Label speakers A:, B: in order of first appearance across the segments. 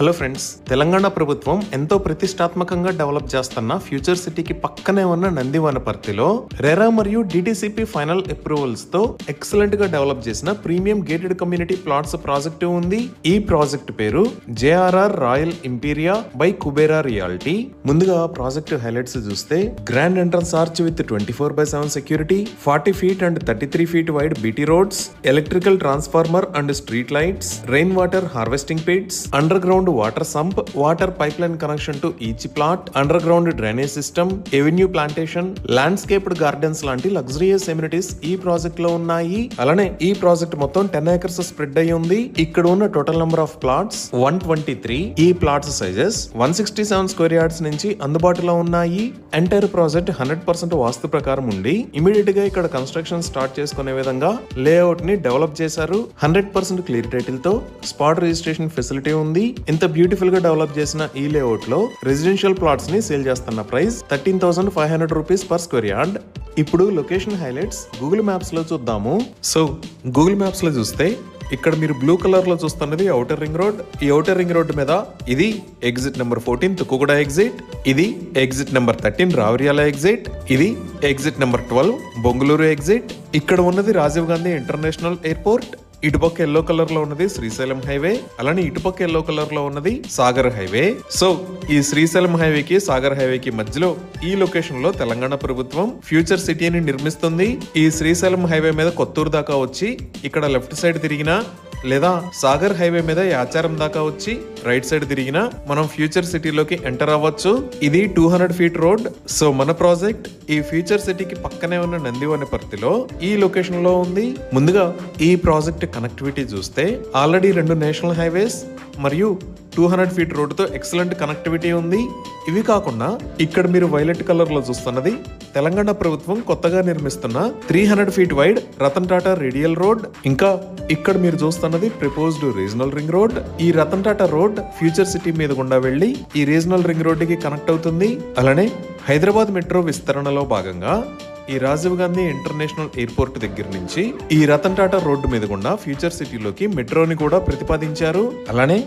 A: Hello friends, Telangana ప్రభుత్వం ఎంతో ప్రతిష్టాత్మకంగా డెవలప్ చేస్తున్న ఫ్యూచర్ సిటీకి పక్కనే ఉన్న నందివనపర్తిలో రెరా మరియు డిటిసిపి ఫైనల్ అప్రూవల్స్ తో ఎక్సలెంట్ గా డెవలప్ చేసిన premium gated community plots project ఉంది. ఈ ప్రాజెక్ట్ పేరు JRR royal Imperia by Kubera reality. ముందుగా ప్రాజెక్ట్ హైలైట్స్ చూస్తే grand entrance arch with 24/7 security, 40 feet and 33 feet wide BT roads, electrical transformer and street lights, rainwater harvesting pits, underground water sump, water pipeline connection to each plot, underground drainage system, avenue plantation, landscaped gardens లాంటి luxurious amenities ఈ project లో ఉన్నాయి. అలానే ఈ project మొత్తం 10 acres spread అయి ఉంది. ఇక్కడ ఉన్న టోటల్ నెంబర్ ఆఫ్ ప్లాట్స్ 123. ఈ ప్లాట్స్ సైజెస్ 167 స్క్వేర్ యార్డ్స్ నుంచి అందుబాటులో ఉన్నాయి. ఎంటైర్ ప్రాజెక్ట్ 100% వాస్తు ప్రకారం ఉండి ఇమీడియట్ గా ఇక్కడ కన్స్ట్రక్షన్ స్టార్ట్ చేసుకునే విధంగా లేఅవుట్ ని డెవలప్ చేశారు. 100% క్లియర్ టైటిల్ తో స్పాట్ రిజిస్ట్రేషన్ ఫెసిలిటీ ఉంది. ఇంత బ్యూటిఫుల్ గా డెవలప్ చేసిన ఈ లేఅవుట్ లో రెసిడెన్షియల్ ప్లాట్స్ ని సేల్ చేస్తున్న price 13,500 rupees per square yard. ఇప్పుడు లొకేషన్ హైలైట్స్ గూగుల్ మ్యాప్స్ లో చూద్దాము. సో గూగుల్ మ్యాప్స్ లో చూస్తే ఇక్కడ మీరు బ్లూ కలర్ లో చూస్తున్నది ఔటర్ రింగ్ రోడ్. ఈ ఔటర్ రింగ్ రోడ్ మీద ఇది ఎగ్జిట్ నెంబర్ 14 తుక్కుగూడ ఎగ్జిట్, ఇది ఎగ్జిట్ నెంబర్ 13 రావరియాల ఎగ్జిట్, ఇది ఎగ్జిట్ నెంబర్ 12 బొంగుళూరు ఎగ్జిట్. ఇక్కడ ఉన్నది రాజీవ్ గాంధీ ఇంటర్నేషనల్ ఎయిర్పోర్ట్. ఇటుపక్క ఎల్లో కలర్ లో ఉన్నది శ్రీశైలం హైవే, అలానే ఇటుపక్క ఎల్లో కలర్ లో ఉన్నది సాగర్ హైవే. సో ఈ శ్రీశైలం హైవేకి సాగర్ హైవేకి మధ్యలో ఈ లొకేషన్ లో తెలంగాణ ప్రభుత్వం ఫ్యూచర్ సిటీని నిర్మిస్తుంది. ఈ శ్రీశైలం హైవే మీద కొత్తూరు దాకా వచ్చి ఇక్కడ లెఫ్ట్ సైడ్ తిరిగినా లేదా సాగర్ హైవే మీద యాచారం దాకా వచ్చి రైట్ సైడ్ తిరిగినా మనం ఫ్యూచర్ సిటీలోకి ఎంటర్ అవ్వచ్చు. ఇది 200 feet రోడ్. సో మన ప్రాజెక్ట్ ఈ ఫ్యూచర్ సిటీకి పక్కనే ఉన్న నందివనపర్తిలో ఈ లొకేషన్ లో ఉంది. ముందుగా ఈ ప్రాజెక్ట్ కనెక్టివిటీ చూస్తే ఆల్రెడీ 2 నేషనల్ హైవేస్ మరియు 200 feet రోడ్డుతో ఎక్సలెంట్ కనెక్టివిటీ ఉంది. ఇవి కాకుండా ఇక్కడ మీరు వైలెట్ కలర్ లో చూస్తున్నది తెలంగాణ ప్రభుత్వం కొత్తగా నిర్మిస్తున్న 300 feet wide Ratan Tata radial road. ఇంకా ఇక్కడ మీరు చూస్తున్నది ప్రపోజ్డ్ రీజనల్ రింగ్ రోడ్. ఈ Ratan Tata road future city మీద గుండా వెళ్లి ఈ రీజనల్ రింగ్ రోడ్ కి కనెక్ట్ అవుతుంది. అలానే హైదరాబాద్ మెట్రో విస్తరణలో భాగంగా ఈ రాజీవ్ గాంధీ ఇంటర్నేషనల్ ఎయిర్పోర్ట్ దగ్గర నుంచి ఈ రతన్ టాటా రోడ్డు మీద గుండా ఫ్యూచర్ సిటీలోకి మెట్రోని కూడా ప్రతిపాదించారు. అలానే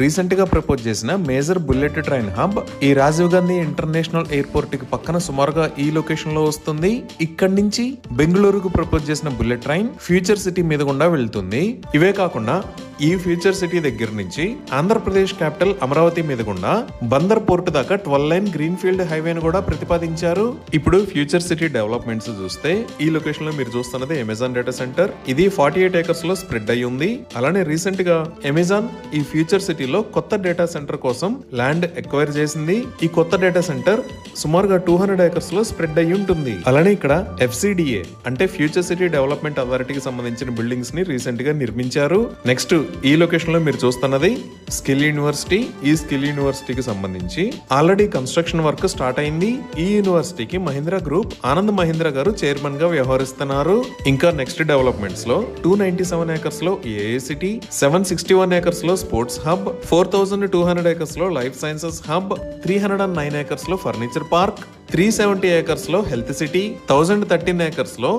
A: రీసెంట్ గా ప్రపోజ్ చేసిన మేజర్ బుల్లెట్ ట్రైన్ హబ్ ఈ రాజీవ్ గాంధీ ఇంటర్నేషనల్ ఎయిర్పోర్ట్ కి పక్కన సుమారుగా ఈ లొకేషన్ లో వస్తుంది. ఇక్కడి నుంచి బెంగళూరుకు ప్రపోజ్ చేసిన బుల్లెట్ ట్రైన్ ఫ్యూచర్ సిటీ మీద గుండా వెళ్తుంది. ఇవే కాకుండా ఈ ఫ్యూచర్ సిటీ దగ్గర నుంచి ఆంధ్రప్రదేశ్ క్యాపిటల్ అమరావతి మీద గుండా బందర్ పోర్ట్ దాకా 12 lane గ్రీన్ ఫీల్డ్ హైవేను కూడా ప్రతిపాదించారు. ఇప్పుడు ఫ్యూచర్ సిటీ డెవలప్మెంట్స్ చూస్తే ఈ లొకేషన్ లో మీరు చూస్తున్నది అమెజాన్ డేటా సెంటర్. ఇది 48 acres లో స్ప్రెడ్ అయి ఉంది. అలానే రీసెంట్ గా అమెజాన్ ఈ ఫ్యూచర్ సిటీలో కొత్త డేటా సెంటర్ కోసం ల్యాండ్ ఎక్వైర్ చేసింది. ఈ కొత్త డేటా సెంటర్ సుమారుగా 200 acres లో స్ప్రెడ్ అయి ఉంటుంది. అలానే ఇక్కడ FCDA అంటే ఫ్యూచర్ సిటీ డెవలప్మెంట్ అథారిటీకి సంబంధించిన బిల్డింగ్స్ ని రీసెంట్ గా నిర్మించారు. నెక్స్ట్ ఈ లొకేషన్ లో మీరు చూస్తున్నది స్కిల్ యూనివర్సిటీ. ఈ స్కిల్ యూనివర్సిటీకి సంబంధించి ఆల్రెడీ కన్స్ట్రక్షన్ వర్క్ స్టార్ట్ అయింది. ఈ యూనివర్సిటీకి మహీంద్రా గ్రూప్ ఆనంద్ మహీంద్రా గారు చైర్మన్ గా వ్యవహరిస్తున్నారు. ఇంకా నెక్స్ట్ డెవలప్మెంట్స్ లో 297 acres లో ఏఐసిటీ, 761 acres లో స్పోర్ట్స్ హబ్, 4200 acres లో లైఫ్ సైన్సెస్ హబ్, 309 acres లో ఫర్నిచర్ పార్క్, 370 acres లో హెల్త్ సిటీ, 1013 acres లో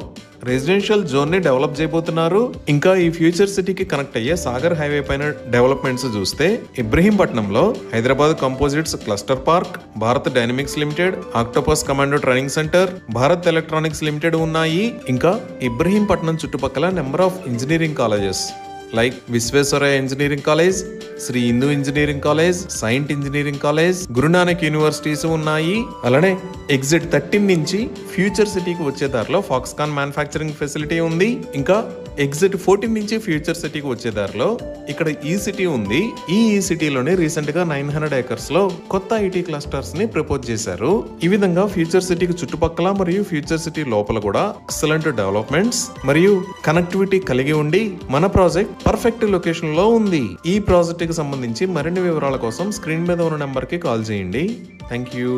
A: రెసిడెన్షియల్ జోన్ ని డెవలప్ చేయబోతున్నారు. ఇంకా ఈ ఫ్యూచర్ సిటీకి కనెక్ట్ అయ్యే సాగర్ హైవే పైన డెవలప్మెంట్స్ చూస్తే ఇబ్రహీంపట్నంలో Hyderabad composites cluster park, Bharat dynamics limited, octopus commando training centre, Bharat electronics limited ఉన్నాయి. ఇంకా ఇబ్రహీంపట్నం చుట్టుపక్కల number of engineering colleges like Visvesvaraya engineering college, Shri Hindu engineering college, saint engineering college, Guru Nanak universities ఉన్నాయి. అలానే ఎగ్జిట్ 13 నుంచి ఫ్యూచర్ సిటీకి వచ్చే దారిలో ఫాక్స్కాన్ మ్యానుఫ్యాక్చరింగ్ ఫెసిలిటీ ఉంది. ఇంకా ఎగ్జిట్ 14 నుంచి ఫ్యూచర్ సిటీకి వచ్చే దారిలో ఇక్కడ ఈ సిటీ ఉంది. ఈ సిటీలోనే రీసెంట్ గా 900 acres లో కొత్త ఐటీ క్లస్టర్స్ ని ప్రపోజ్ చేశారు. ఈ విధంగా ఫ్యూచర్ సిటీకి చుట్టుపక్కల మరియు ఫ్యూచర్ సిటీ లోపల కూడా ఎక్సలెంట్ డెవలప్మెంట్స్ మరియు కనెక్టివిటీ కలిగి ఉండి మన ప్రాజెక్ట్ పర్ఫెక్ట్ లొకేషన్ లో ఉంది. ఈ ప్రాజెక్ట్ కి సంబంధించి మరిన్ని వివరాల కోసం స్క్రీన్ మీద ఉన్న నెంబర్ కి కాల్ చేయండి. Thank you.